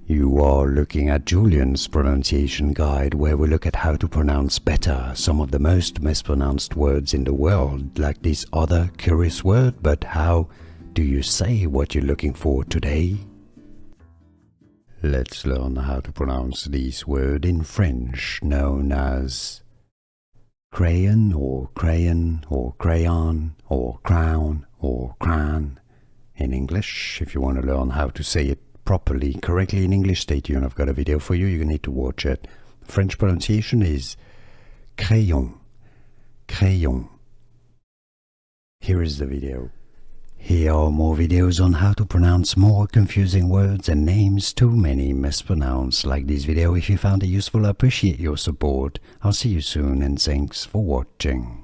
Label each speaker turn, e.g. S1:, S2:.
S1: You are looking at Julian's pronunciation guide, where we look at how to pronounce better some of the most mispronounced words in the world, like this other curious word. But how do you say what you're looking for today? Let's learn how to pronounce this word in French, known as crayon or crayon or crayon or crown or crayon in English. If you want to learn how to say it properly, correctly in English, stay tuned. I've got a video for you. You need to watch it. French pronunciation is crayon, crayon. Here is the video. Here are more videos on how to pronounce more confusing words and names too many mispronounced. Like this video if you found it useful. I appreciate your support. I'll see you soon and thanks for watching.